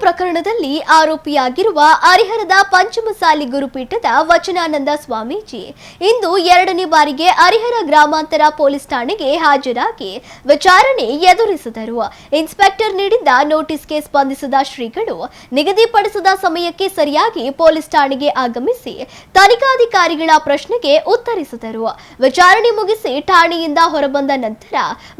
ಪ್ರಕರಣದಲ್ಲಿ ಆರೋಪಿಯಾಗಿರುವ ಹರಿಹರದ ಪಂಚಮಸಾಲಿ ಗುರುಪೀಠದ ವಚನಾನಂದ ಸ್ವಾಮೀಜಿ ಇಂದು ಎರಡನೇ ಬಾರಿಗೆ ಹರಿಹರ ಗ್ರಾಮಾಂತರ ಪೊಲೀಸ್ ಠಾಣೆಗೆ ಹಾಜರಾಗಿ ವಿಚಾರಣೆ ಎದುರಿಸಿದರು. ಇನ್ಸ್ಪೆಕ್ಟರ್ ನೀಡಿದ್ದ ನೋಟಿಸ್ಗೆ ಸ್ಪಂದಿಸಿದ ಶ್ರೀಗಳು ನಿಗದಿಪಡಿಸಿದ ಸಮಯಕ್ಕೆ ಸರಿಯಾಗಿ ಪೊಲೀಸ್ ಠಾಣೆಗೆ ಆಗಮಿಸಿ ತನಿಖಾಧಿಕಾರಿಗಳ ಪ್ರಶ್ನೆಗೆ ಉತ್ತರಿಸಿದರು. ವಿಚಾರಣೆ ಮುಗಿಸಿ ಠಾಣೆಯಿಂದ ಹೊರಬಂದ ನಂತರ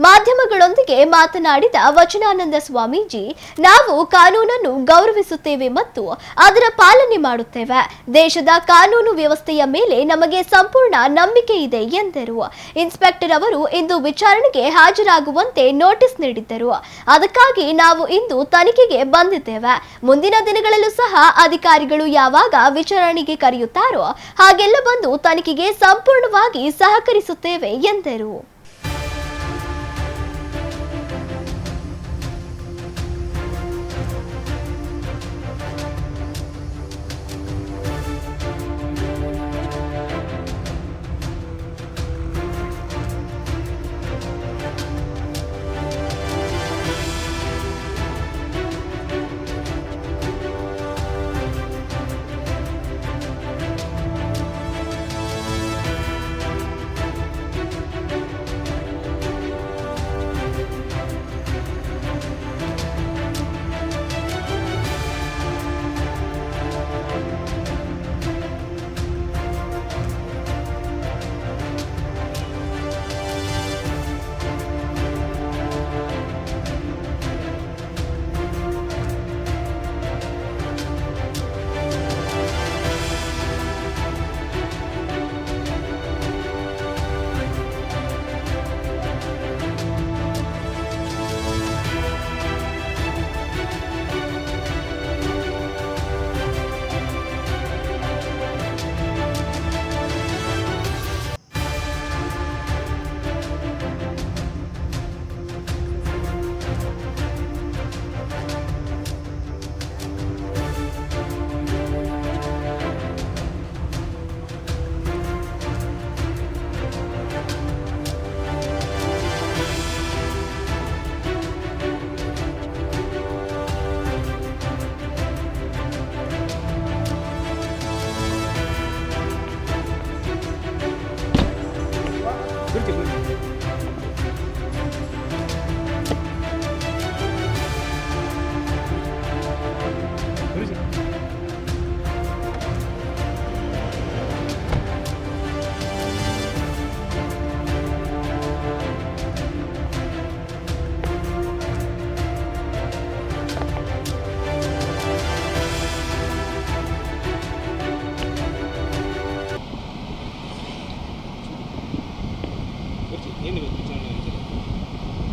ಮಾಧ್ಯಮಗಳೊಂದಿಗೆ ಮಾತನಾಡಿದ ವಚನಾನಂದ ಸ್ವಾಮೀಜಿ, ನಾವು ಕಾನೂನನ್ನು ಗೌರವಿಸುತ್ತೇವೆ ಮತ್ತು ಅದರ ಪಾಲನೆ ಮಾಡುತ್ತೇವೆ. ದೇಶದ ಕಾನೂನು ವ್ಯವಸ್ಥೆಯ ಮೇಲೆ ನಮಗೆ ಸಂಪೂರ್ಣ ನಂಬಿಕೆ ಇದೆ ಎಂದರು. ಇನ್ಸ್ಪೆಕ್ಟರ್ ಅವರು ಇಂದು ವಿಚಾರಣೆಗೆ ಹಾಜರಾಗುವಂತೆ ನೋಟಿಸ್ ನೀಡಿದ್ದರು. ಅದಕ್ಕಾಗಿ ನಾವು ಇಂದು ತನಿಖೆಗೆ ಬಂದಿದ್ದೇವೆ. ಮುಂದಿನ ದಿನಗಳಲ್ಲೂ ಸಹ ಅಧಿಕಾರಿಗಳು ಯಾವಾಗ ವಿಚಾರಣೆಗೆ ಕರೆಯುತ್ತಾರೋ ಹಾಗೆಲ್ಲ ಬಂದು ತನಿಖೆಗೆ ಸಂಪೂರ್ಣವಾಗಿ ಸಹಕರಿಸುತ್ತೇವೆ ಎಂದರು.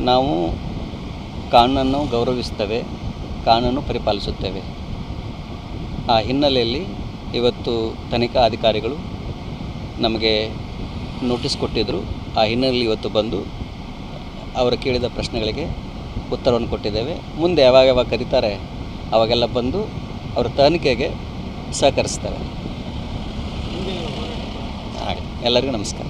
ನಾವು ಕಾನೂನನ್ನು ಗೌರವಿಸುತ್ತೇವೆ, ಕಾನೂನು ಪರಿಪಾಲಿಸುತ್ತೇವೆ. ಆ ಹಿನ್ನೆಲೆಯಲ್ಲಿ ಇವತ್ತು ತನಿಖಾ ಅಧಿಕಾರಿಗಳು ನಮಗೆ ನೋಟಿಸ್ ಕೊಟ್ಟಿದ್ದರು. ಆ ಹಿನ್ನೆಲೆಯಲ್ಲಿ ಇವತ್ತು ಬಂದು ಅವರು ಕೇಳಿದ ಪ್ರಶ್ನೆಗಳಿಗೆ ಉತ್ತರವನ್ನು ಕೊಟ್ಟಿದ್ದೇವೆ. ಮುಂದೆ ಯಾವಾಗ ಕರೀತಾರೆ ಅವಾಗೆಲ್ಲ ಬಂದು ಅವರ ತನಿಖೆಗೆ ಸಹಕರಿಸ್ತೇವೆ. ಹಾಗೆ ಎಲ್ಲರಿಗೂ ನಮಸ್ಕಾರ.